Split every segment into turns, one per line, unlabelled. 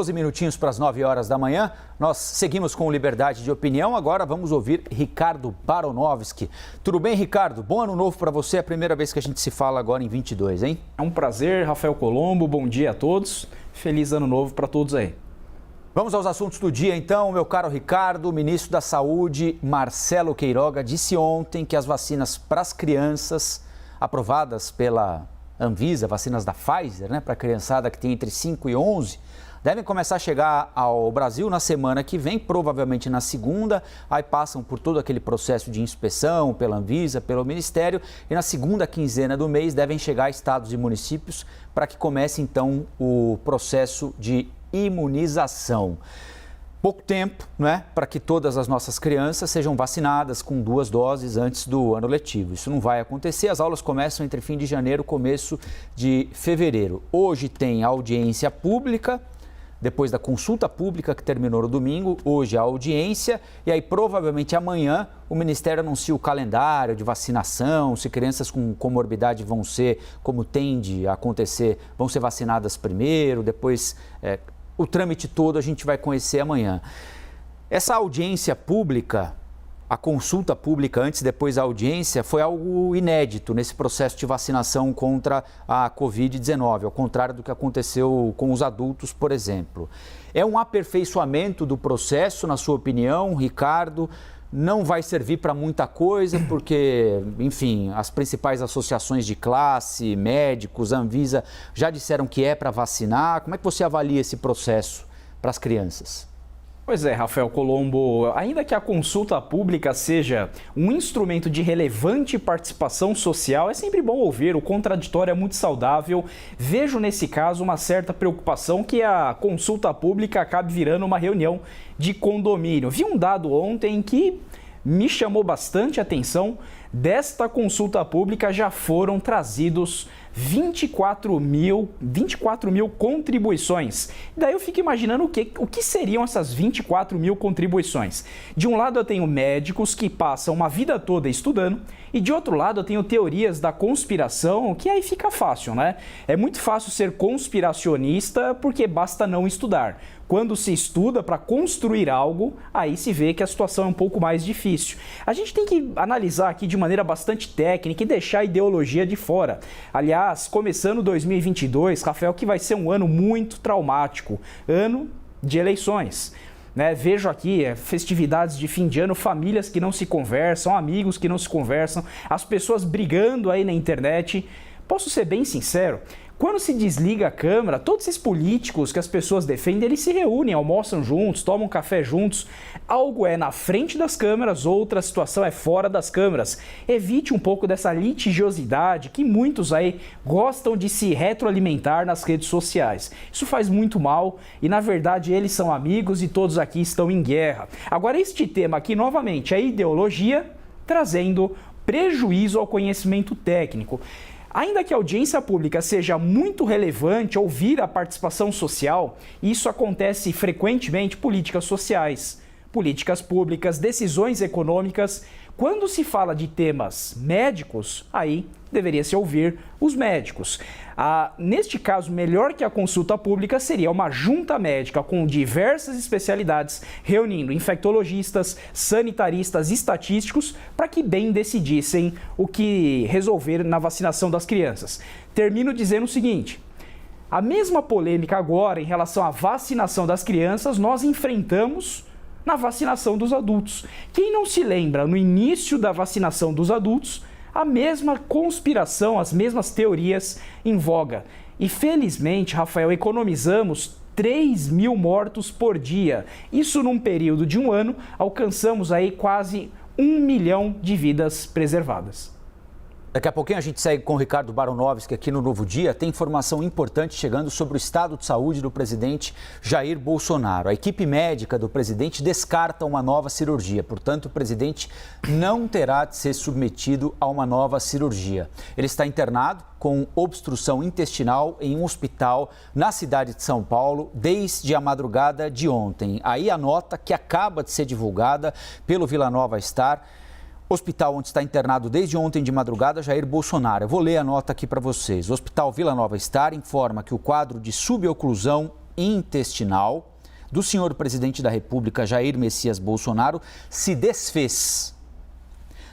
12 minutinhos para as 9 horas da manhã, nós seguimos com Liberdade de Opinião. Agora vamos ouvir Ricardo Baronovski. Tudo bem, Ricardo? Bom ano novo para você, é a primeira vez que a gente se fala agora em 22, hein?
É um prazer, Rafael Colombo, bom dia a todos. Feliz ano novo para todos aí.
Vamos aos assuntos do dia, então, meu caro Ricardo. O ministro da Saúde, Marcelo Queiroga, disse ontem que as vacinas para as crianças aprovadas pela Anvisa, vacinas da Pfizer, né, para a criançada que tem entre 5 e 11, devem começar a chegar ao Brasil na semana que vem, provavelmente na segunda, aí passam por todo aquele processo de inspeção pela Anvisa, pelo Ministério, e na segunda quinzena do mês devem chegar a estados e municípios para que comece então o processo de imunização. Pouco tempo, né, para que todas as nossas crianças sejam vacinadas com 2 doses antes do ano letivo. Isso não vai acontecer, as aulas começam entre fim de janeiro e começo de fevereiro. Hoje tem audiência pública, depois da consulta pública que terminou no domingo, hoje a audiência, e aí provavelmente amanhã o Ministério anuncia o calendário de vacinação, se crianças com comorbidade vão ser, como tende a acontecer, vão ser vacinadas primeiro, depois o trâmite todo a gente vai conhecer amanhã. Essa audiência pública, a consulta pública antes e depois da audiência, foi algo inédito nesse processo de vacinação contra a Covid-19, ao contrário do que aconteceu com os adultos, por exemplo. É um aperfeiçoamento do processo, na sua opinião, Ricardo? Não vai servir para muita coisa, porque, enfim, as principais associações de classe, médicos, Anvisa, já disseram que é para vacinar. Como é que você avalia esse processo para as crianças?
Pois é, Rafael Colombo, ainda que a consulta pública seja um instrumento de relevante participação social, é sempre bom ouvir, o contraditório é muito saudável. Vejo nesse caso uma certa preocupação que a consulta pública acabe virando uma reunião de condomínio. Vi um dado ontem que me chamou bastante atenção. Desta consulta pública já foram trazidos 24 mil contribuições. Daí eu fico imaginando o que seriam essas 24 mil contribuições. De um lado eu tenho médicos que passam uma vida toda estudando e de outro lado eu tenho teorias da conspiração, que aí fica fácil, né? É muito fácil ser conspiracionista porque basta não estudar. Quando se estuda para construir algo, aí se vê que a situação é um pouco mais difícil. A gente tem que analisar aqui de maneira bastante técnica e deixar a ideologia de fora. Aliás, começando 2022, Rafael, que vai ser um ano muito traumático, ano de eleições. Vejo aqui festividades de fim de ano, famílias que não se conversam, amigos que não se conversam, as pessoas brigando aí na internet. Posso ser bem sincero? Quando se desliga a Câmara, todos esses políticos que as pessoas defendem, eles se reúnem, almoçam juntos, tomam café juntos. Algo é na frente das câmeras, outra situação é fora das câmeras. Evite um pouco dessa litigiosidade que muitos aí gostam de se retroalimentar nas redes sociais. Isso faz muito mal e, na verdade, eles são amigos e todos aqui estão em guerra. Agora, este tema aqui, novamente, a ideologia trazendo prejuízo ao conhecimento técnico. Ainda que a audiência pública seja muito relevante, ouvir a participação social, isso acontece frequentemente, políticas sociais, políticas públicas, decisões econômicas. Quando se fala de temas médicos, aí deveria-se ouvir os médicos. Neste caso, melhor que a consulta pública seria uma junta médica com diversas especialidades, reunindo infectologistas, sanitaristas, estatísticos, para que bem decidissem o que resolver na vacinação das crianças. Termino dizendo o seguinte: a mesma polêmica agora em relação à vacinação das crianças nós enfrentamos na vacinação dos adultos. Quem não se lembra, no início da vacinação dos adultos, a mesma conspiração, as mesmas teorias em voga. E felizmente, Rafael, economizamos 3 mil mortos por dia. Isso num período de um ano, alcançamos aí quase 1 milhão de vidas preservadas.
Daqui a pouquinho a gente segue com o Ricardo Baronovski aqui no Novo Dia. Tem informação importante chegando sobre o estado de saúde do presidente Jair Bolsonaro. A equipe médica do presidente descarta uma nova cirurgia. Portanto, o presidente não terá de ser submetido a uma nova cirurgia. Ele está internado com obstrução intestinal em um hospital na cidade de São Paulo desde a madrugada de ontem. Aí a nota que acaba de ser divulgada pelo Vila Nova Star. Hospital onde está internado desde ontem de madrugada Jair Bolsonaro. Eu vou ler a nota aqui para vocês. O Hospital Vila Nova Star informa que o quadro de suboclusão intestinal do senhor presidente da República, Jair Messias Bolsonaro, se desfez.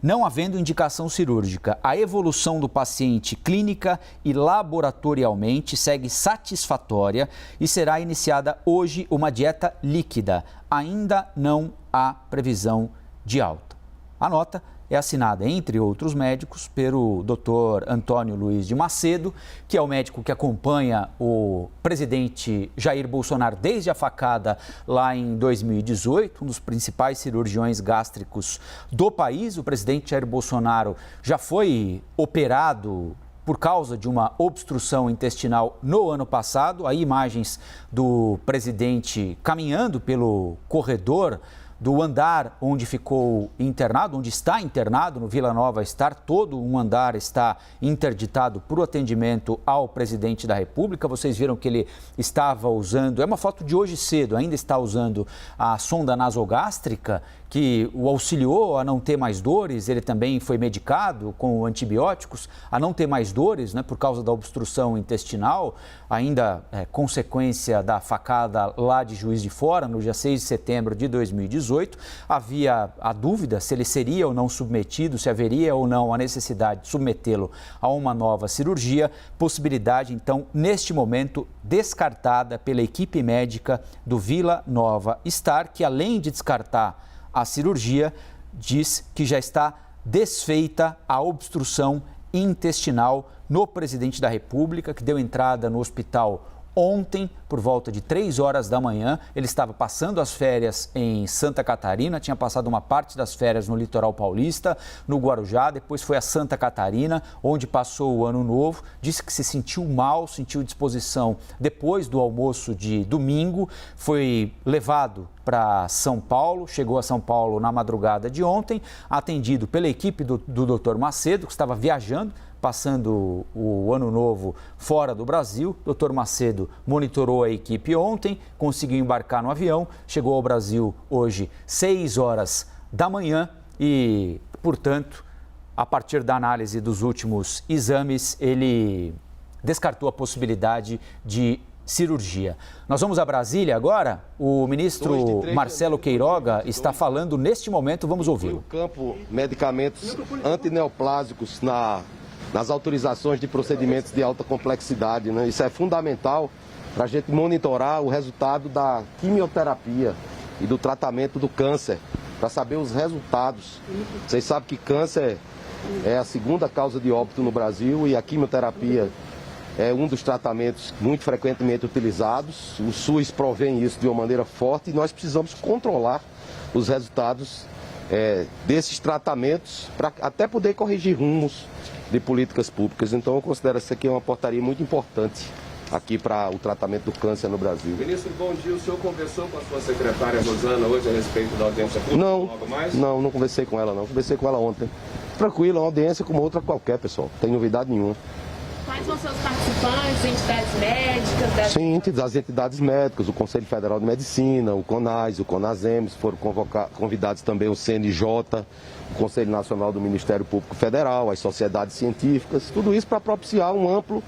Não havendo indicação cirúrgica, a evolução do paciente clínica e laboratorialmente segue satisfatória e será iniciada hoje uma dieta líquida. Ainda não há previsão de alta. A nota é assinada, entre outros médicos, pelo Dr. Antônio Luiz de Macedo, que é o médico que acompanha o presidente Jair Bolsonaro desde a facada lá em 2018, um dos principais cirurgiões gástricos do país. O presidente Jair Bolsonaro já foi operado por causa de uma obstrução intestinal no ano passado. Aí imagens do presidente caminhando pelo corredor do andar onde ficou internado, onde está internado no Vila Nova Star. Todo um andar está interditado para o atendimento ao presidente da República. Vocês viram que ele estava usando, é uma foto de hoje cedo, ainda está usando a sonda nasogástrica, que o auxiliou a não ter mais dores. Ele também foi medicado com antibióticos a não ter mais dores, né, por causa da obstrução intestinal, ainda consequência da facada lá de Juiz de Fora, no dia 6 de setembro de 2018. Havia a dúvida se ele seria ou não submetido, se haveria ou não a necessidade de submetê-lo a uma nova cirurgia. Possibilidade, então, neste momento, descartada pela equipe médica do Vila Nova Star, que além de descartar a cirurgia, diz que já está desfeita a obstrução intestinal no presidente da República, que deu entrada no hospital ontem, por volta de 3 horas da manhã. Ele estava passando as férias em Santa Catarina, tinha passado uma parte das férias no litoral paulista, no Guarujá, depois foi a Santa Catarina, onde passou o ano novo. Disse que se sentiu mal, sentiu disposição depois do almoço de domingo, foi levado para São Paulo, chegou a São Paulo na madrugada de ontem, atendido pela equipe do Dr. Macedo, que estava viajando, passando o ano novo fora do Brasil. Dr. Macedo monitorou a equipe ontem, conseguiu embarcar no avião, chegou ao Brasil hoje 6 horas da manhã e, portanto, a partir da análise dos últimos exames, ele descartou a possibilidade de cirurgia. Nós vamos a Brasília agora. O ministro Marcelo Queiroga está falando neste momento, vamos ouvi-lo.
No campo, medicamentos antineoplásicos nas autorizações de procedimentos de alta complexidade, né? Isso é fundamental para a gente monitorar o resultado da quimioterapia e do tratamento do câncer, para saber os resultados. Vocês sabem que câncer é a segunda causa de óbito no Brasil e a quimioterapia é um dos tratamentos muito frequentemente utilizados. O SUS provém isso de uma maneira forte e nós precisamos controlar os resultados desses tratamentos para até poder corrigir rumos de políticas públicas. Então eu considero essa aqui uma portaria muito importante aqui para o tratamento do câncer no Brasil.
Ministro, bom dia. O senhor conversou com a sua secretária Rosana hoje a respeito da audiência pública?
Não conversei com ela não. Conversei com ela ontem. Tranquilo, uma audiência como outra qualquer, pessoal. Não tem novidade nenhuma.
Quais vão ser os participantes, entidades médicas?
Sim, as entidades médicas, o Conselho Federal de Medicina, o CONAS, o CONASEMS, foram convidados também o CNJ, o Conselho Nacional do Ministério Público Federal, as sociedades científicas, tudo isso para propiciar um amplo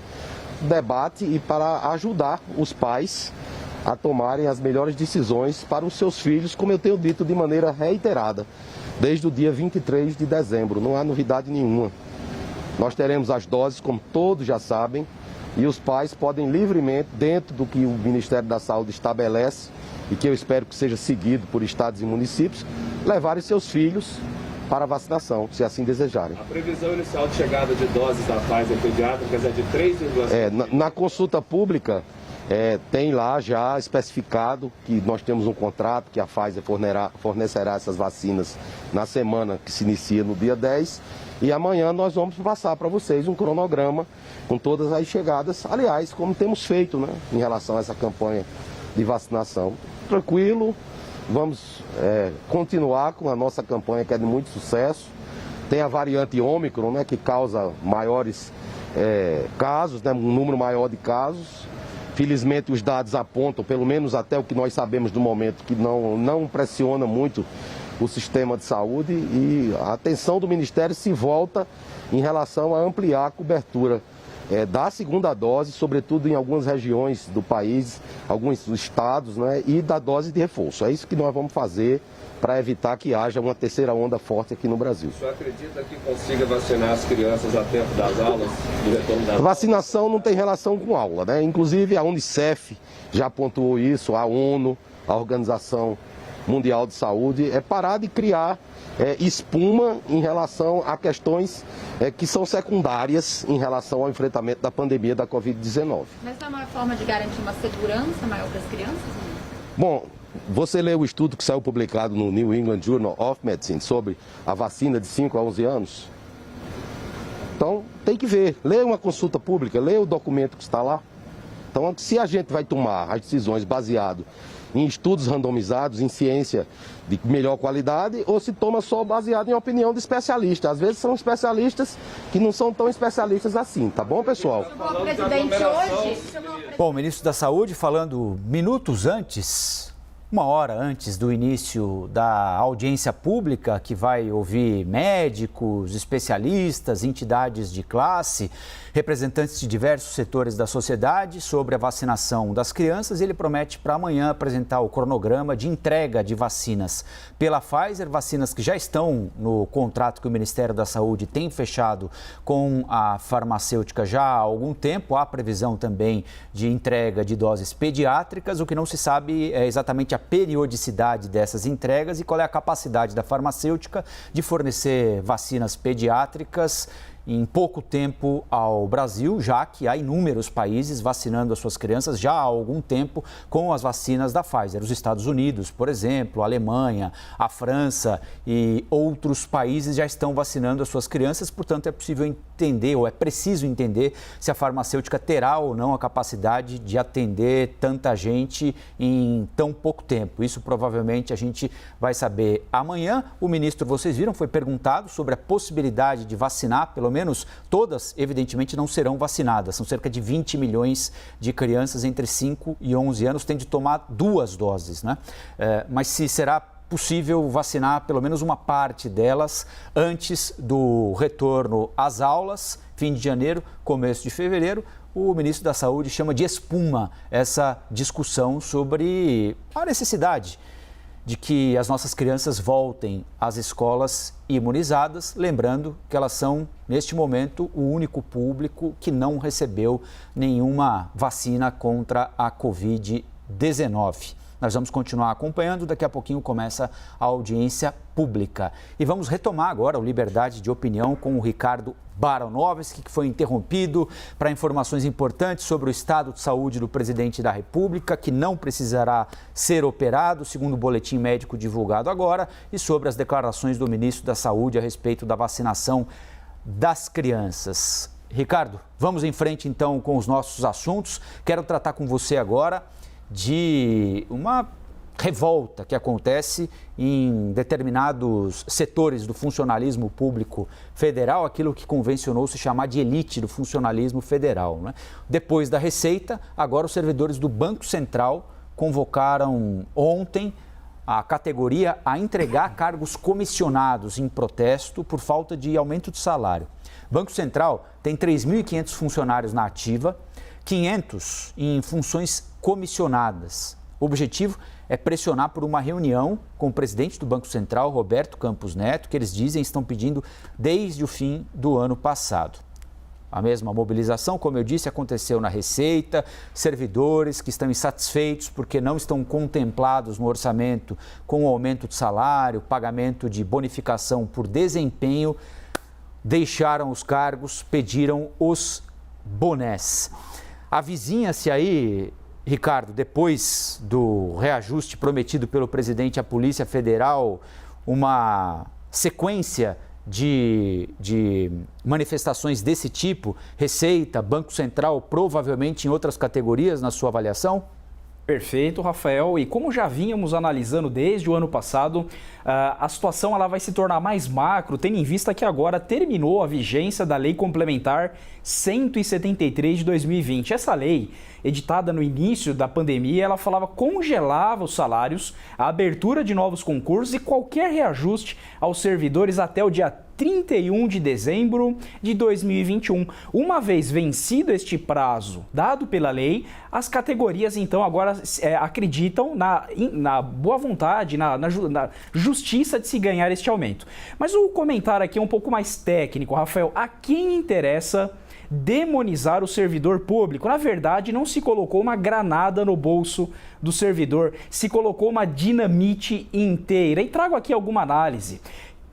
debate e para ajudar os pais a tomarem as melhores decisões para os seus filhos, como eu tenho dito de maneira reiterada, desde o dia 23 de dezembro, não há novidade nenhuma. Nós teremos as doses, como todos já sabem, e os pais podem livremente, dentro do que o Ministério da Saúde estabelece, e que eu espero que seja seguido por estados e municípios, levarem seus filhos para a vacinação, se assim desejarem.
A previsão inicial de chegada de doses da Pfizer pediátricas é de 3,5%.
Na consulta pública, tem lá já especificado que nós temos um contrato que a Pfizer fornecerá essas vacinas na semana que se inicia no dia 10, e amanhã nós vamos passar para vocês um cronograma com todas as chegadas, aliás, como temos feito, né, em relação a essa campanha de vacinação. Tranquilo, vamos continuar com a nossa campanha, que é de muito sucesso. Tem a variante Ômicron, né, que causa maiores casos, né, um número maior de casos. Felizmente os dados apontam, pelo menos até o que nós sabemos no momento, que não pressiona muito o sistema de saúde, e a atenção do Ministério se volta em relação a ampliar a cobertura da segunda dose, sobretudo em algumas regiões do país, alguns estados, né, e da dose de reforço. É isso que nós vamos fazer para evitar que haja uma terceira onda forte aqui no Brasil.
O senhor acredita que consiga vacinar as crianças a tempo das aulas, do retorno das aulas?
Vacinação não tem relação com aula, né? Inclusive a Unicef já pontuou isso, a ONU, a Organização Mundial de Saúde, é parar de criar espuma em relação a questões que são secundárias em relação ao enfrentamento da pandemia da Covid-19.
Mas é uma forma de garantir uma segurança maior para as crianças?
Bom, você leu o estudo que saiu publicado no New England Journal of Medicine sobre a vacina de 5 a 11 anos? Então, tem que ver. Lê uma consulta pública, lê o documento que está lá. Então, se a gente vai tomar as decisões baseado em estudos randomizados, em ciência de melhor qualidade, ou se toma só baseado em opinião de especialista. Às vezes são especialistas que não são tão especialistas assim, tá bom, pessoal?
O presidente hoje...
Bom, o ministro da Saúde falando minutos antes, uma hora antes do início da audiência pública, que vai ouvir médicos, especialistas, entidades de classe, representantes de diversos setores da sociedade sobre a vacinação das crianças. Ele promete para amanhã apresentar o cronograma de entrega de vacinas pela Pfizer, vacinas que já estão no contrato que o Ministério da Saúde tem fechado com a farmacêutica já há algum tempo. Há previsão também de entrega de doses pediátricas. O que não se sabe é exatamente a periodicidade dessas entregas e qual é a capacidade da farmacêutica de fornecer vacinas pediátricas em pouco tempo ao Brasil, já que há inúmeros países vacinando as suas crianças já há algum tempo com as vacinas da Pfizer. Os Estados Unidos, por exemplo, a Alemanha, a França e outros países já estão vacinando as suas crianças, portanto é possível entender, ou é preciso entender, se a farmacêutica terá ou não a capacidade de atender tanta gente em tão pouco tempo. Isso provavelmente a gente vai saber amanhã. O ministro, vocês viram, foi perguntado sobre a possibilidade de vacinar, pelo menos todas, evidentemente, não serão vacinadas. São cerca de 20 milhões de crianças entre 5 e 11 anos, têm de tomar 2 doses, né? Mas se será possível vacinar pelo menos uma parte delas antes do retorno às aulas, fim de janeiro, começo de fevereiro, o ministro da Saúde chama de espuma essa discussão sobre a necessidade de que as nossas crianças voltem às escolas imunizadas, lembrando que elas são, neste momento, o único público que não recebeu nenhuma vacina contra a Covid-19. Nós vamos continuar acompanhando, daqui a pouquinho começa a audiência pública. E vamos retomar agora o Liberdade de Opinião com o Ricardo Baranovski, que foi interrompido para informações importantes sobre o estado de saúde do presidente da República, que não precisará ser operado, segundo o boletim médico divulgado agora, e sobre as declarações do ministro da Saúde a respeito da vacinação das crianças. Ricardo, vamos em frente então com os nossos assuntos. Quero tratar com você agora de uma revolta que acontece em determinados setores do funcionalismo público federal, aquilo que convencionou se chamar de elite do funcionalismo federal, né? Depois da Receita, agora os servidores do Banco Central convocaram ontem a categoria a entregar cargos comissionados em protesto por falta de aumento de salário. Banco Central tem 3.500 funcionários na ativa, 500 em funções comissionadas. O objetivo é pressionar por uma reunião com o presidente do Banco Central, Roberto Campos Neto, que eles dizem estão pedindo desde o fim do ano passado. A mesma mobilização, como eu disse, aconteceu na Receita, servidores que estão insatisfeitos porque não estão contemplados no orçamento com o aumento de salário, pagamento de bonificação por desempenho, deixaram os cargos, pediram os bonés. Avizinha-se aí, Ricardo, depois do reajuste prometido pelo presidente à Polícia Federal, uma sequência de manifestações desse tipo, Receita, Banco Central, provavelmente em outras categorias na sua avaliação?
Perfeito, Rafael. E como já vínhamos analisando desde o ano passado, a situação ela vai se tornar mais macro, tendo em vista que agora terminou a vigência da Lei Complementar 173 de 2020. Essa lei, editada no início da pandemia, ela congelava os salários, a abertura de novos concursos e qualquer reajuste aos servidores até o dia 31 de dezembro de 2021. Uma vez vencido este prazo dado pela lei, as categorias então agora acreditam na boa vontade, na justiça de se ganhar este aumento. Mas o comentário aqui é um pouco mais técnico, Rafael. A quem interessa demonizar o servidor público? Na verdade, não se colocou uma granada no bolso do servidor, se colocou uma dinamite inteira. E trago aqui alguma análise.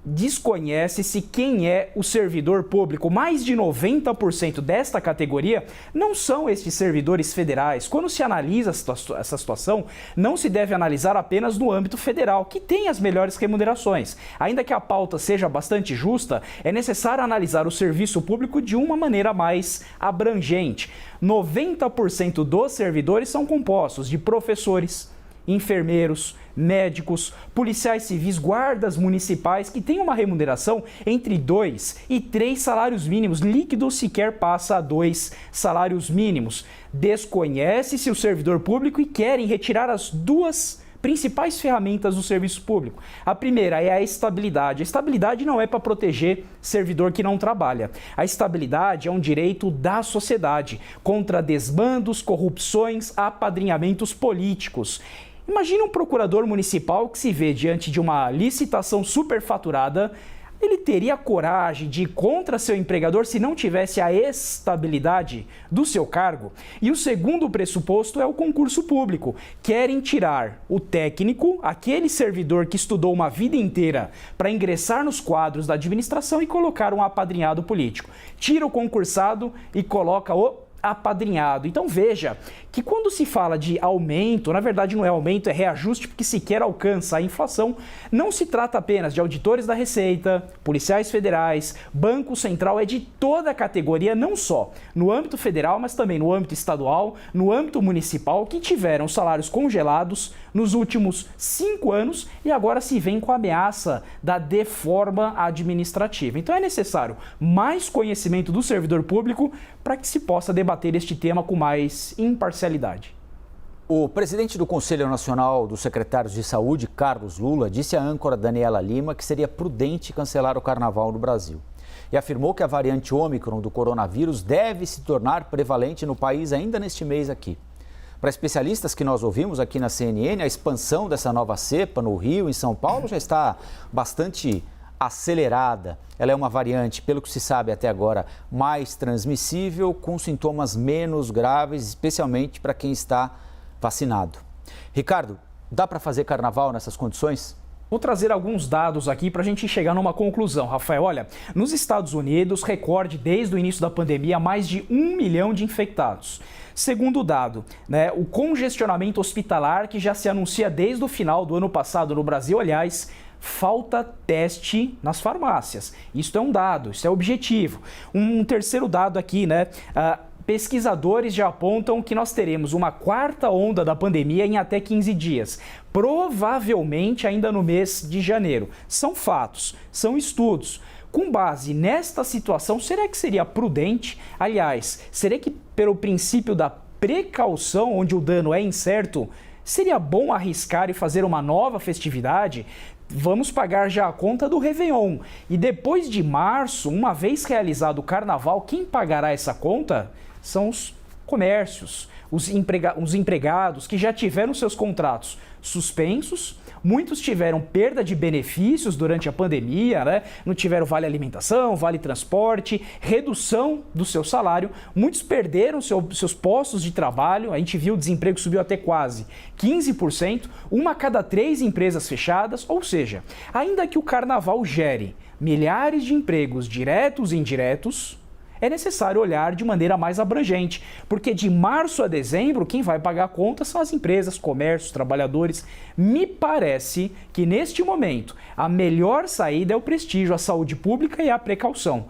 Desconhece-se quem é o servidor público. Mais de 90% desta categoria não são estes servidores federais. Quando se analisa essa situação, não se deve analisar apenas no âmbito federal, que tem as melhores remunerações. Ainda que a pauta seja bastante justa, é necessário analisar o serviço público de uma maneira mais abrangente. 90% dos servidores são compostos de professores, enfermeiros, médicos, policiais civis, guardas municipais que têm uma remuneração entre 2 e 3 salários mínimos, líquido sequer passa a 2 salários mínimos. Desconhece-se o servidor público e querem retirar as duas principais ferramentas do serviço público. A primeira é a estabilidade. A estabilidade não é para proteger servidor que não trabalha. A estabilidade é um direito da sociedade contra desmandos, corrupções, apadrinhamentos políticos. Imagine um procurador municipal que se vê diante de uma licitação superfaturada. Ele teria coragem de ir contra seu empregador se não tivesse a estabilidade do seu cargo? E o segundo pressuposto é o concurso público. Querem tirar o técnico, aquele servidor que estudou uma vida inteira para ingressar nos quadros da administração e colocar um apadrinhado político. Tira o concursado e coloca o apadrinhado. Então veja que quando se fala de aumento, na verdade não é aumento, é reajuste porque sequer alcança a inflação, não se trata apenas de auditores da Receita, policiais federais, Banco Central, é de toda a categoria, não só no âmbito federal, mas também no âmbito estadual, no âmbito municipal, que tiveram salários congelados nos últimos 5 anos e agora se vem com a ameaça da deforma administrativa. Então é necessário mais conhecimento do servidor público para que se possa debater este tema com mais imparcialidade.
O presidente do Conselho Nacional dos Secretários de Saúde, Carlos Lula, disse à âncora Daniela Lima que seria prudente cancelar o carnaval no Brasil. E afirmou que a variante Ômicron do coronavírus deve se tornar prevalente no país ainda neste mês aqui. Para especialistas que nós ouvimos aqui na CNN, a expansão dessa nova cepa no Rio, em São Paulo, já está bastante acelerada. Ela é uma variante, pelo que se sabe até agora, mais transmissível, com sintomas menos graves, especialmente para quem está vacinado. Ricardo, dá para fazer carnaval nessas condições?
Vou trazer alguns dados aqui para a gente chegar numa conclusão, Rafael. Olha, nos Estados Unidos, recorde desde o início da pandemia, mais de 1 milhão de infectados. Segundo dado, o congestionamento hospitalar que já se anuncia desde o final do ano passado no Brasil, aliás, falta teste nas farmácias. Isso é um dado, isso é objetivo. Um terceiro dado aqui, pesquisadores já apontam que nós teremos uma 4ª onda da pandemia em até 15 dias, provavelmente ainda no mês de janeiro. São fatos, são estudos. Com base nesta situação, será que seria prudente? Aliás, será que pelo princípio da precaução, onde o dano é incerto, seria bom arriscar e fazer uma nova festividade? Vamos pagar já a conta do Réveillon. E depois de março, uma vez realizado o carnaval, quem pagará essa conta são os comércios, os empregados que já tiveram seus contratos suspensos. Muitos tiveram perda de benefícios durante a pandemia, não tiveram vale alimentação, vale transporte, redução do seu salário. Muitos perderam seus postos de trabalho. A gente viu o desemprego subiu até quase 15%, 1 a cada 3 empresas fechadas. Ou seja, ainda que o carnaval gere milhares de empregos diretos e indiretos, é necessário olhar de maneira mais abrangente, porque de março a dezembro, quem vai pagar a conta são as empresas, comércios, trabalhadores. Me parece que, neste momento, a melhor saída é o prestígio à saúde pública e à precaução,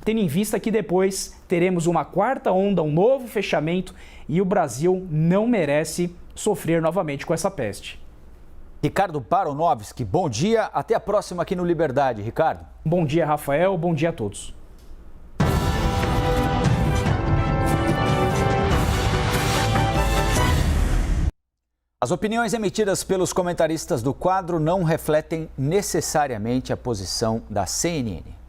tendo em vista que depois teremos uma 4ª onda, um novo fechamento, e o Brasil não merece sofrer novamente com essa peste.
Ricardo Baronovski, bom dia, até a próxima aqui no Liberdade. Ricardo.
Bom dia, Rafael, bom dia a todos.
As opiniões emitidas pelos comentaristas do quadro não refletem necessariamente a posição da CNN.